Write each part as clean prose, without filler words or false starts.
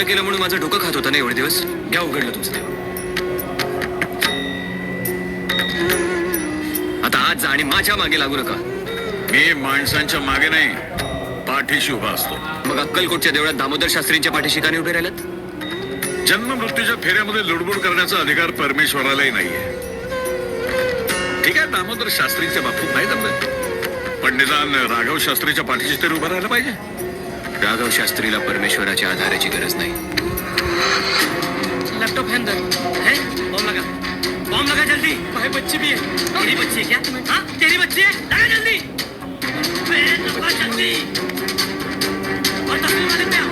लग्न केलं म्हणून माझं डोकं खात होतं ना एवढे दिवस. घ्या उघडलं तुमचं देव. आता आज जा आणि माझ्या मागे लागू नका. मी माणसांच्या मागे नाही, पाठीशी उभा असतो. मग अक्कलकोटच्या देवळात दामोदर शास्त्रींच्या पाठीशी का नाही उभे राहिलात? जन्म मृत्यूच्या फेऱ्यामध्ये लुडबुड करण्याचा अधिकार परमेश्वरालाही नाहीये. ठीक आहे, दामोदर शास्त्रीच्या बाबतीत नाही जमलं, पण निदान राघव शास्त्रीच्या पाठीशी तरी उभं राहायला पाहिजे. राघव शास्त्रीला परमेश्वराच्या आधाराची गरज नाही. लैपटॉप है अंदर है? बॉम्ब लगा जल्दी. भाई बच्ची भी है. तेरी बच्ची है क्या? हाँ तेरी बच्ची है, लगा जल्दी. लगा जल्दी. और तस्वीर वाले पे आओ.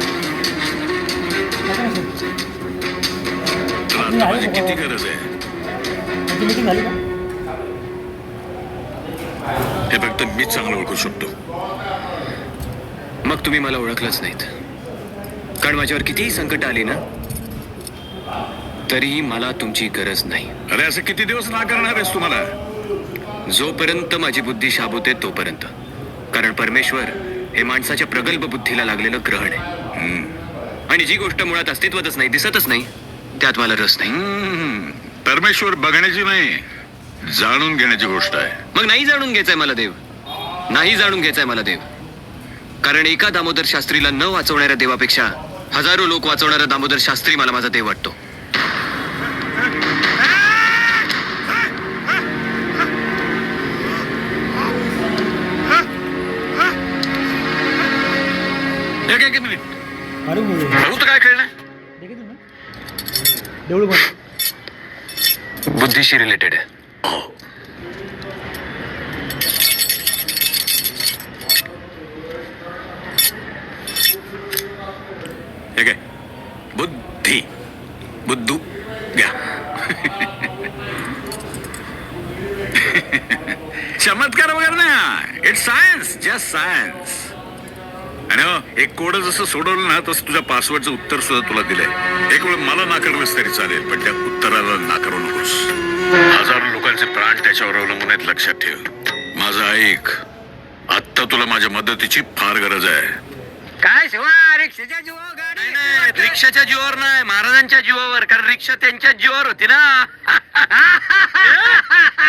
तुला आता माझी किती गरज आहे मीटिंग झाली का? हे फक्त मीच चांगलं ओळखू शकतो. मग तुम्ही मला ओळखलंच नाहीत, कारण माझ्यावर कितीही संकट आली ना तरीही मला तुमची गरज नाही. अरे असं किती दिवस ना करणार आहेस तुम्हाला? जोपर्यंत माझी बुद्धी शाबवते तोपर्यंत. कारण परमेश्वर हे माणसाच्या प्रगल्भ बुद्धीला लागलेलं ग्रहण आहे. आणि जी गोष्ट मुळात अस्तित्वातच नाही, दिसतच नाही, त्यात मला रस नाही. परमेश्वर बघण्याची नाही, जाणून घेण्याची गोष्ट आहे. मग नाही जाणून घ्यायचंय मला देव, नाही जाणून घ्यायचंय मला देव. कारण एका दामोदर शास्त्रीला न वाचवणाऱ्या देवापेक्षा हजारो लोक वाचवणारा दामोदर शास्त्री मला माझा देव वाटतो. एक मिनिट, मारू मुझे बघू तर काय खेळणं. देखे तुम्ही देऊळ पण बुद्धीशी रिलेटेड आहे. हे काय बुद्धी, बुद्धू घ्या. चमत्कार वगैरे ना, इट्स सायन्स, जस्ट सायन्स. आणि हो, एक कोड जसं सोडवलं ना तसं तुझ्या पासवर्डचं उत्तर सुद्धा तुला दिलंय. एक वेळ मला नाकारलंस तरी चालेल, पण त्या उत्तराला नाकारू नकोस. हजारो लोकांचे प्राण त्याच्यावर अवलंबून आहेत, लक्षात ठेव. माझं ऐक, आत्ता तुला माझ्या मदतीची फार गरज आहे. काय शिवा, रिक्षाच्या जीवावर गाडी. नाही, रिक्षाच्या जीवावर नाही, महाराजांच्या जीवावर. कारण रिक्षा त्यांच्या जीवावर होती ना.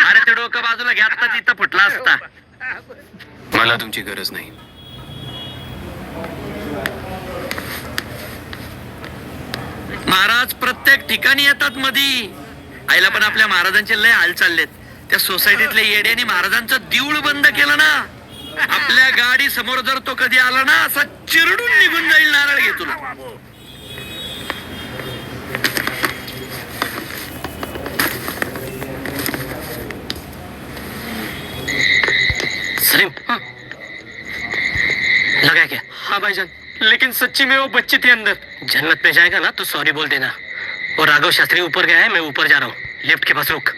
अरे ते डोकं बाजूला घ्या, आता तिथं फुटला असता. मला तुमची गरज नाही. महाराज प्रत्येक ठिकाणी येतात मधी. आईला पण आपल्या महाराजांचे लय हाल चाललेत. त्या सोसायटीतल्या येड्याने महाराजांचं देऊळ बंद केलं ना. आपल्या गाडी समोर जर तो कधी आला ना, असा चिरडून निघून जाईल. नारळ घे तुला. सलीम लगा क्या? हाँ भाईजान, लेकिन सच्ची में वो बच्ची थी अंदर. जन्नत में जाएगा ना तो सॉरी बोल देना. वो राघव शास्त्री ऊपर गया है, मैं ऊपर जा रहा हूँ. लिफ्ट के पास रुक.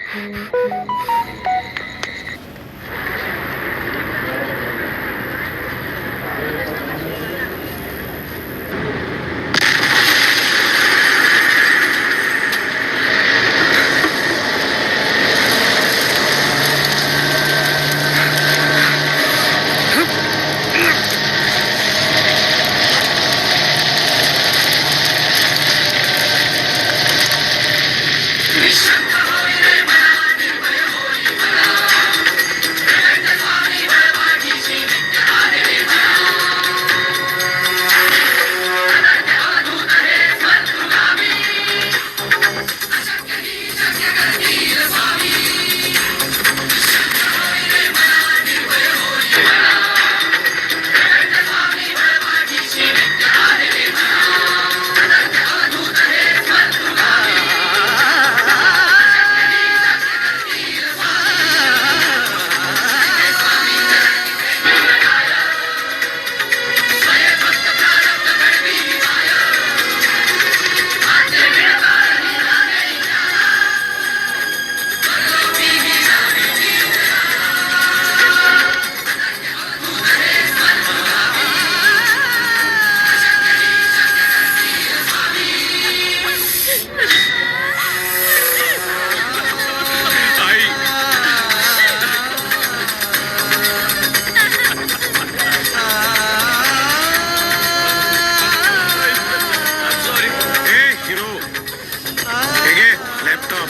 लॅपटॉप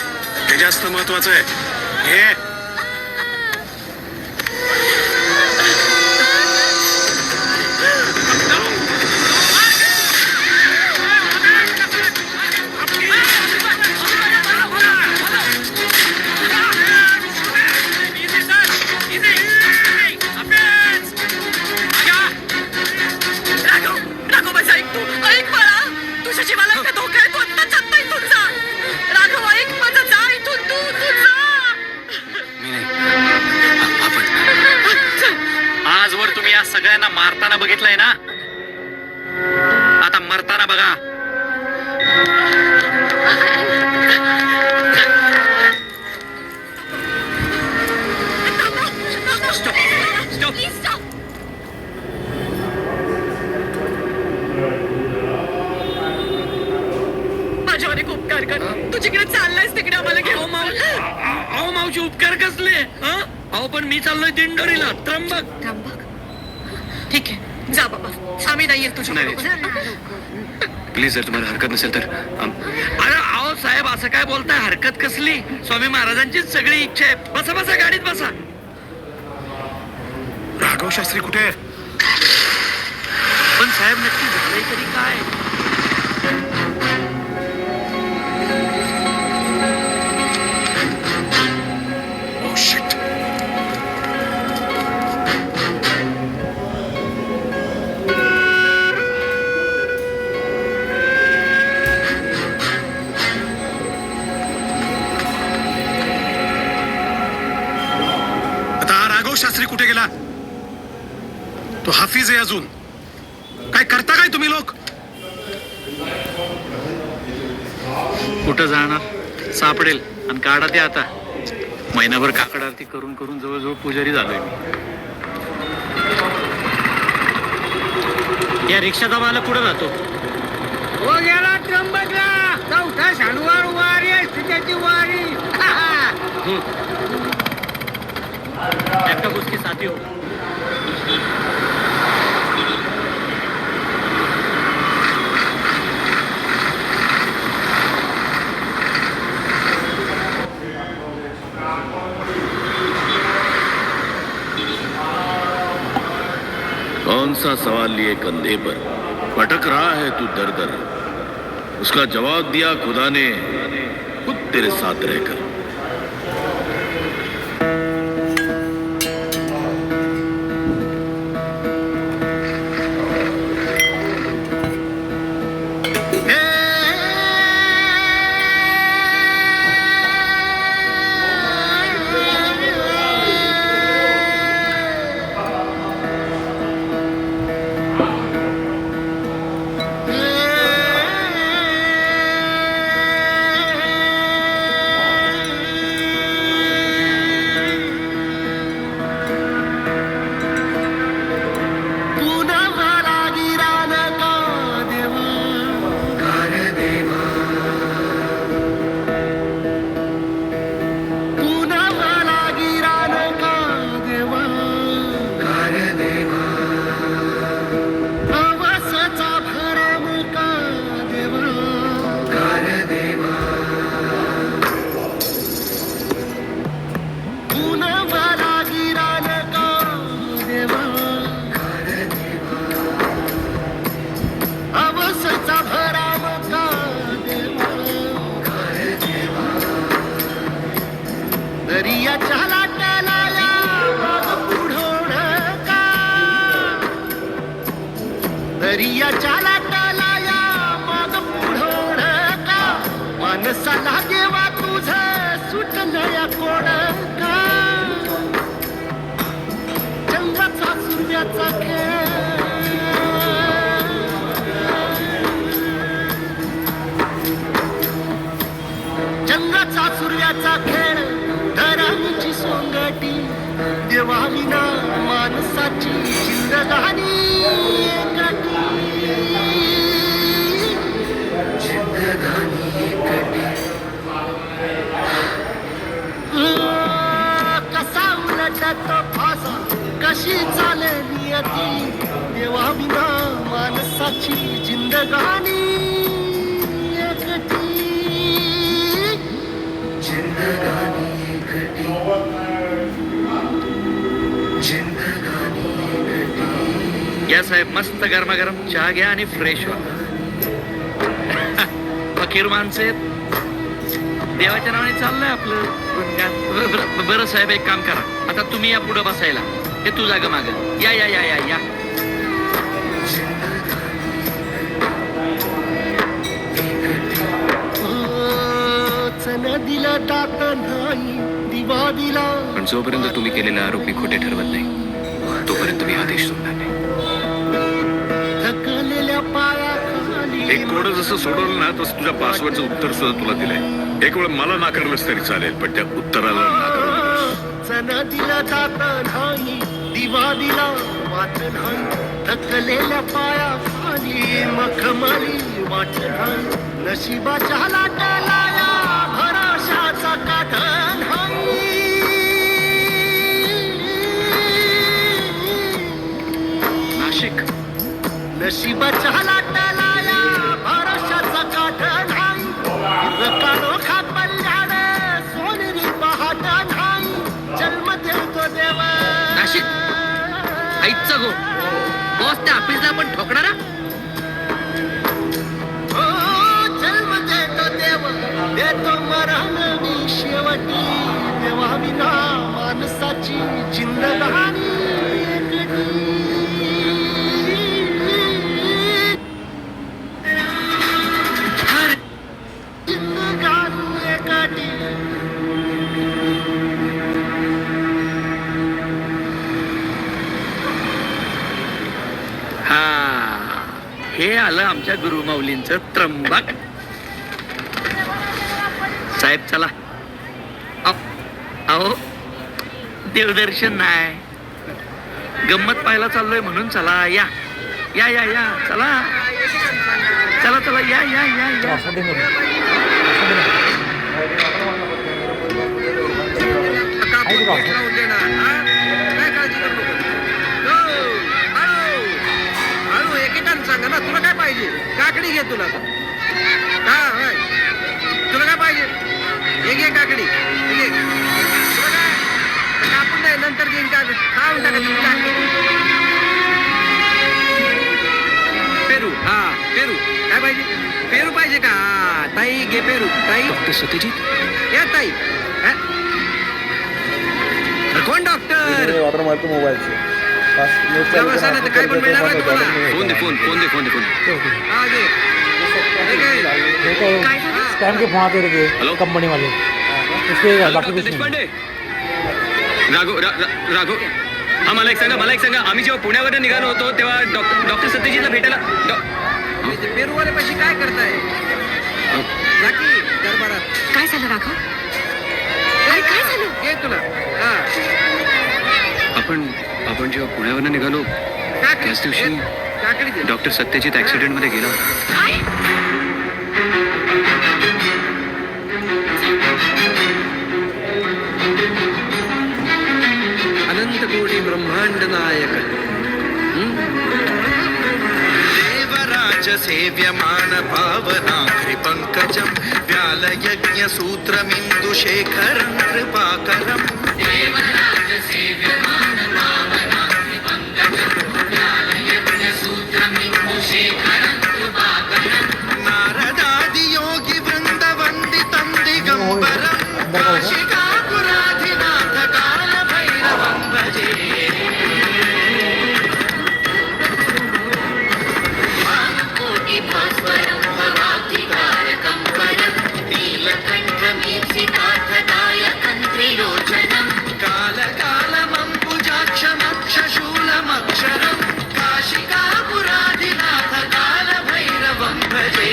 हे जास्त महत्वाचं आहे. हे आजवर तुम्ही या सगळ्यांना मारताना बघितलंय ना, आता मरताना बघा. माझ्यावर एक उपकार कर. तू जिकडे चाललायस तिकडे आम्हाला घेऊन अहो मावशी, उपकार कसले? अहो पण मी चाललोय दिंडोरीला, त्र्यंबक. त्र्यंबक, ठीक आहे, जा बाबा. आम्ही नाही येत तुझ्या प्लीज जर तुम्हाला हरकत नसेल तर अरे अहो साहेब, असं काय बोलताय? हरकत कसली? स्वामी महाराजांचीच सगळी इच्छा आहे. बसा बसा, गाडीत बसा. राघव शास्त्री कुठे आहे? पण साहेब, नक्की झालंय तरी काय? Oh, shit. आता हा राघव शास्त्री कुठे गेला? तो हाफिज आहे अजून. काय करता काय तुम्ही लोक? कुठं जाणार? सापडेल आणि काढा ते. आता महिनाभर काकड आरती करून करून जवळजवळ पुजारी झालोय मी. या रिक्षाचा मालक कुठं जातो? हो गेला त्र्यंबकला. चौथा शनिवार वारी असते त्याची वारी. एका गोष्टी साथी हो. कौन सा सवाल लिए कंधे पर भटक रहा है तू दर दर, उसका जवाब दिया खुदा ने खुद तेरे साथ रहकर. दरियाच्या लाटाला मग पुढोड का मानसाला देवा तुझ सुटलया कोण का चंद्राचा सूर्याचा खेळ चंद्राचा सूर्याचा खेळ धरामीची सोंगटी देवाविना माणसाची जिंदगानी एकटी जिंदगानी एकटी कसा उलटतो फासा कशी चाले नियती देवाविना माणसाची जिंदगानी एकटी साहेब मस्त गरमागरम चहा घ्या आणि फ्रेश व्हा. फकीर माणसे देवाच्या नावाने चाललंय आपलं गुणगान. बरं साहेब एक काम करा, आता तुम्ही या पुढं बसायला. हे तू जागा माग या या या या या. दिला दात नाही दिवा दिला. पण जोपर्यंत तुम्ही केलेले आरोप मी खोटे ठरवत नाही तोपर्यंत मी आदेश सोडणार नाही. थकलेल्या पायाखाली एक कोड जसं सोडवलं ना तसं तुझ्या पासवर्डचं उत्तर सुद्धा तुला दिलंय. एक वेळ मला नाकारलंस तरी चालेल पण त्या उत्तराला नाकारलं नकोस. चन दिला दात नाही दिवा दिला वाट नाही. थकलेल्या पायाखाली मखमली वाट नाही. नशिबाच्या लाटाला या भरोशाचा काठ नाही. नाशिक नशिबाच्या लाटाला या भरोशाचा काठ नाही. रकानोखा पल्ल्याड सोनेरी पहाट नाही. जन्म देतो देव नाशिक आईचा गो बॉस त्या ऑफिसला पण ठोकणारा. हो जन्म देतो देव देतो मरण मी शेवटी. देवा विना माणसाची जिंदगानी एकटी. जिंदगानी एकटी. हा हे आलं आमच्या गुरुमाऊलींचं त्र्यंबक. साहेब चला. अहो देवदर्शन नाही गंमत पाहायला चाललोय म्हणून चला. या या या या चला चला चला या या या या. असं दे नको. असं दे नको. आहे की बा? सांगा ना तुला काय पाहिजे. काकडी घे तुला. हा होय तुला काय पाहिजे. हे घे काकडी. हे घे. तुला काय कापून नाही नंतर घेईन काकडी. खाऊन टाका तुम्ही काकडी. पेरू. हा पेरू काय पाहिजे. पेरू पाहिजे का. ताई घे पेरू. ताई डॉक्टर सत्यजित या ताई. हा? कोण डॉक्टर. ऑर्डर मारतो मोबाईलचे. काय पण मिळणार नाही तुम्हाला. फोन दे फोन फोन दे फोन दे फोन हा घे. हे घे. स्कैम के फोन आते रहते हेलो? कंपनी वाले उसके बाकी कुछ नहीं. देशपांडे राघव हा मला एक सांगा आम्ही जेव्हा पुण्यावर निघालो होतो तेव्हा डॉक्टर सत्यजितला भेटायला ते पेरूवाले पैसे काय करताय. जाकी दरबारात. काय झालं राघव. काय झालं. घे तुला. हा आपण जेव्हा पुण्यावर निघालो काकडी. त्याच दिवशी काकडी दे. डॉक्टर सत्यजित ऍक्सिडेंट मध्ये गेला होता. काय. अनंत कोटी ब्रह्मांड नायक. देवराज सेव्यमान पावनाघ्रि पंकजं व्यालयज्ञ सूत्रमिन्दु शेखरं कृपाकरम्. नारदादि योगी वृंद वंदितं दिगंबरं काशिकापुराधिनाथ काल भैरवं भजे. कालकालमम्बुजाक्षमक्षशूलमक्षरं काशिकापुराधिनाथ काल भैरवं भजे.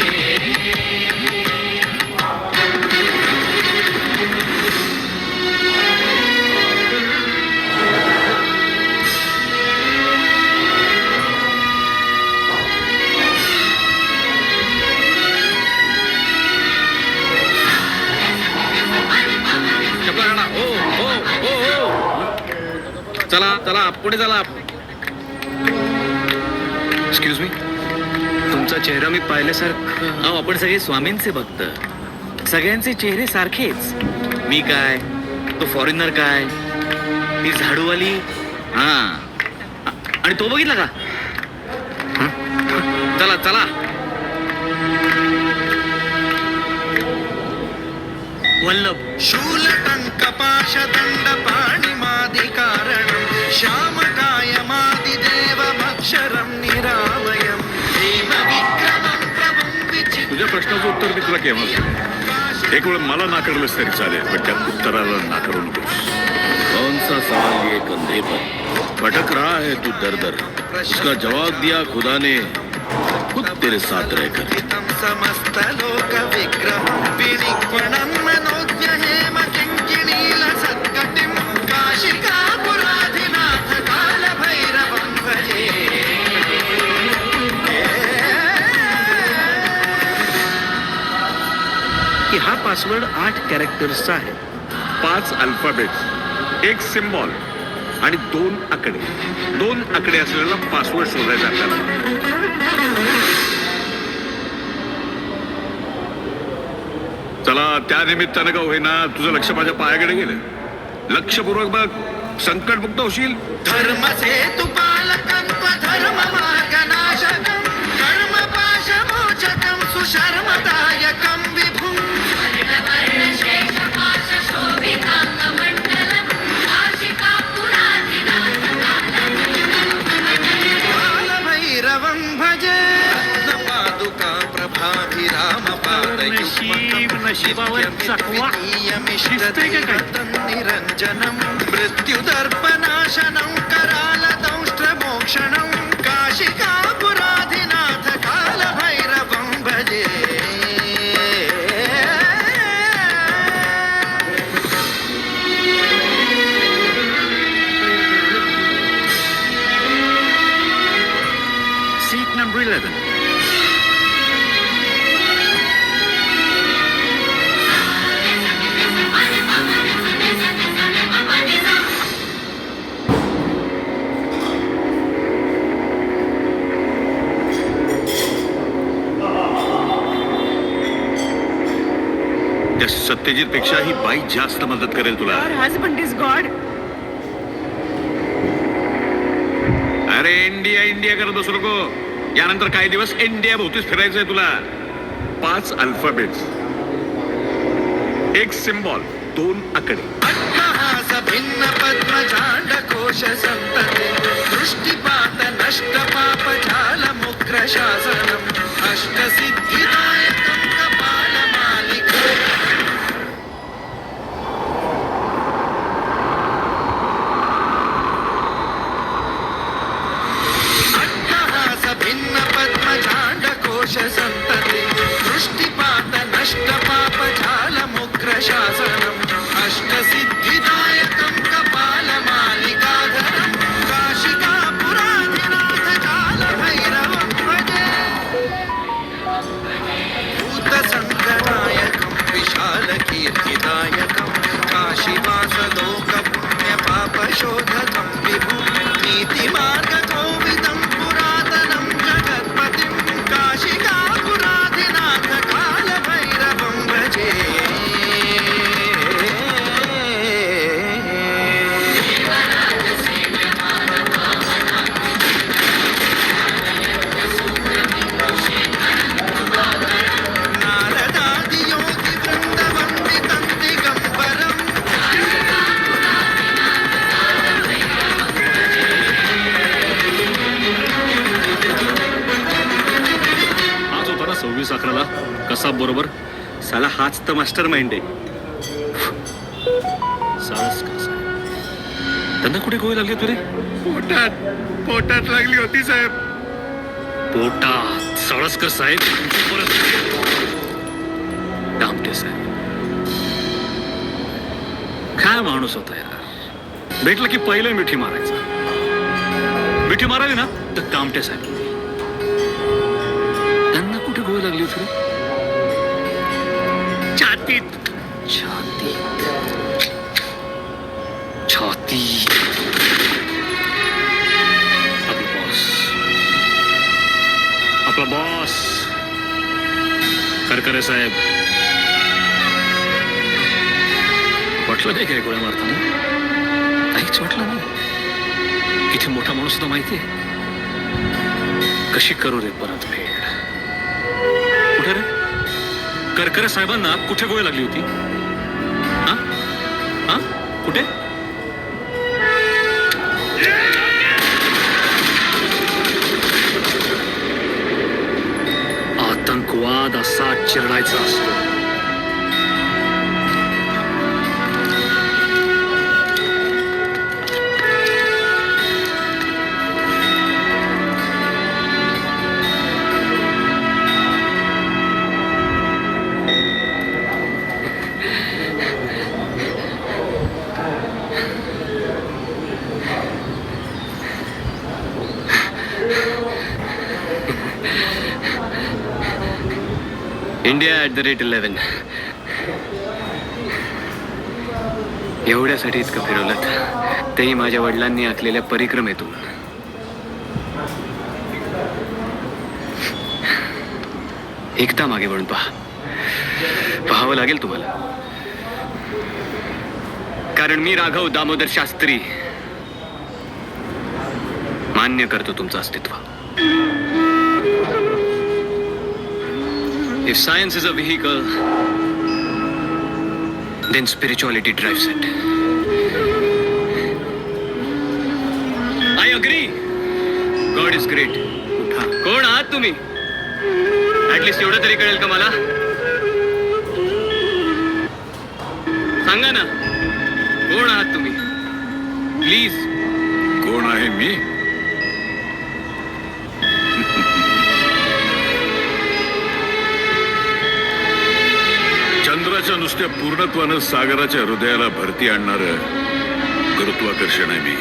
चला चला पुढे चला. एक्सक्यूज मी तुमचा चेहरा मी पाहिल्यासारखं. अहो आपण सगळे स्वामींचे भक्त. सगळ्यांचे चेहरे सारखेच. मी काय तो फॉरेनर काय ती झाडूवाली. हा आणि तो बघितला का चला चला. वल्लभ शूलटङ्कपाशदण्ड पाणिमादिकारणं श्यामकायमादिदेवमक्षरं निरामयं भीमविक्रमं प्रभुं विचित्रं तुझ्या प्रश्नाचं उत्तर मी तुला केव्हा दिलं. एक वेळ मला नाकारलंस तरी चालेल पण त्या उत्तराला नाकारू नकोस. कौन सा सवाल ये कंधे पर भटक रहा है तू दर दर उसका जवाब दिया खुदा ने खुद तेरे साथ रहकर. समस्तलोकविग्रहं विनिक्वणं मनोज्ञ हेमकिङ्किणीलसत्कटिं काशिकापुराधिनाथ कालभैरवं भजे. की हा पासवर्ड 8 कॅरेक्टर्सचा आहे. 5 अल्फाबेट्स, 1 सिम्बॉल आणि 2 आकडे. 2 आकडे असलेला पासवर्ड शोधायचा आपल्याला. चला त्या निमित्तानं का होईना तुझं लक्ष माझ्या पायाकडे गेलं. लक्षपूर्वक बघ. संकटमुक्त होशील. धर्मसेतुपालकं त्वधर्ममार्गनाशकं कर्मपाशमोचकं सुशर्मदायकं विभुं कालभैरवं भजे. पादुका प्रभाभिरामपादयुग्मकं नशिबावर चकवा. निरञ्जनं मृत्युदर्पनाशनं करालदंष्ट्रमोक्षणं काशिकापुराधिनाथ कालभैरवं भजे. Seat number 11. त्या सत्यजित पेक्षा ही बाई जास्त मदत करेल तुला. husband is God. अरे इंडिया इंडिया करत बसू नको. यानंतर काही दिवस इंडिया भोवतीच फिरायचंय तुला. 5 अल्फाबेट्स, 1 सिम्बॉल, 2 आकडे. अट्टहास भिन्न पद्मजाण्डकोश सन्तते दृष्टिपात नष्ट पापजाल मुग्र शासनम् अष्टसिद्धिदायकं कपालमालिकम्. अट्टहास भिन्न पद्मजाण्डकोश सन्तते दृष्टिपात नष्ट पापजाल मुग्र शासनम् अष्टसिद्धिदायकं कपालमालिकाधरं काशिकापुराधिनाथ कालभैरवं भजे. भूतसङ्गनायकं विशालकीर्तिदायकं काशीवासलोकपुण्यपापशोधकं विभुं नीतिमार्गकोविदं पुरातनं जगत्पतिं काशिकापुराधिनाथ कालभैरवं भजे. नारदादियोगिवृन्दवन्दितं दिगम्बरम् आज होता ना 26/11 कसा बरोबर. साला हाच तर मास्टर माइंड आहे. साळसकर साहेब. त्यांना कुठे गोळी लागली तुरे? पोटात लागली होती साहेब. पोटात. साळसकर साहेब परत दामटे साहेब. काय माणूस होता यार. भेटलं की पहिलं मिठी मारायचा. मिठी मारावी ना तर दामटे साहेब. त्यांना कुठे गोळी लागली होती रे? छातीत. छातीत. छाती. आपला बॉस. आपला बॉस करकरे साहेब. वाटलं नाही काय गोळ्या मारताना? काहीच वाटलं नाही. किती मोठा माणूस होता माहितीये. कशी करू रे परतफेड? कुठे रे करकरे साहेबांना कुठे गोळी लागली होती? हा हा कुठे? आतंकवाद असा चिरडायचा असतो. इंडिया @11 एवढ्यासाठी इतकं फिरवलं, तेही माझ्या वडिलांनी आखलेल्या परिक्रमेतून. एकदा मागे वळून पाहावं लागेल तुम्हाला, कारण मी राघव दामोदर शास्त्री मान्य करतो तुमचं अस्तित्व. If science is a vehicle, then spirituality drives it. I agree. God is great. उठा. कोण आहात तुम्ही? ऍटलिस्ट एवढं तरी कळेल का मला? सांगा ना, कोण आहात तुम्ही? प्लीज. कोण आहे मी? चंद्राच्या नुसत्या पूर्णत्वानं सागराच्या हृदयाला भरती आणणारं गुरुत्वाकर्षण आहे मी.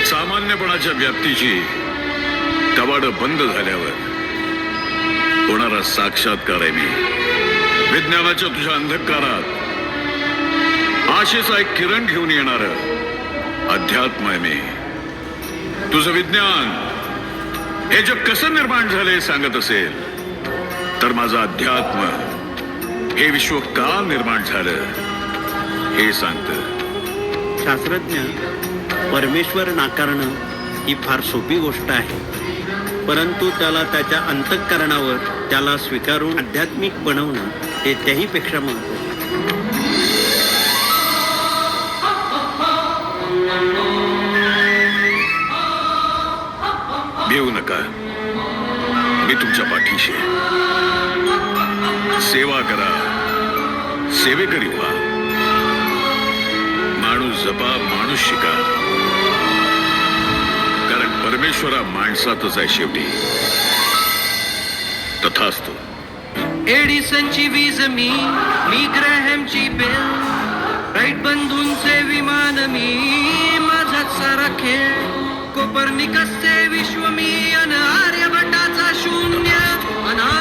सामान्यपणाच्या व्याप्तीची कवाडं बंद झाल्यावर होणारा साक्षात्कार आहे मी. विज्ञानाच्या तुझ्या अंधकारात आशेचा एक किरण घेऊन येणारं अध्यात्म आहे मी. तुझं विज्ञान हे जग कसं निर्माण झालंय सांगत असेल, तर माझं अध्यात्म हे विश्व का निर्माण झालं हे सांगतं. शास्त्रज्ञ परमेश्वर नाकारणं ही फार सोपी गोष्ट आहे, परंतु त्याला त्याच्या अंतःकरणावर त्याला स्वीकारून आध्यात्मिक बनवणं हे त्याहीपेक्षा महत्त्वाचं. भिवू नका, मी तुमच्या पाठीशी आहे. सेवा करा, सेवेकरी व्हा. माणूस जपा, माणूस शिका, कारण परमेश्वरा माणसातच आहे शेवटी. तथास्तु. एडिसनची वीज मी ग्रॅहमची बेल, राईट बंधूंचे विमान मी, माझाच सारा खेळ. कोपर्निकसचे विश्व मी, अन आर्यभटाचा शून्य, अना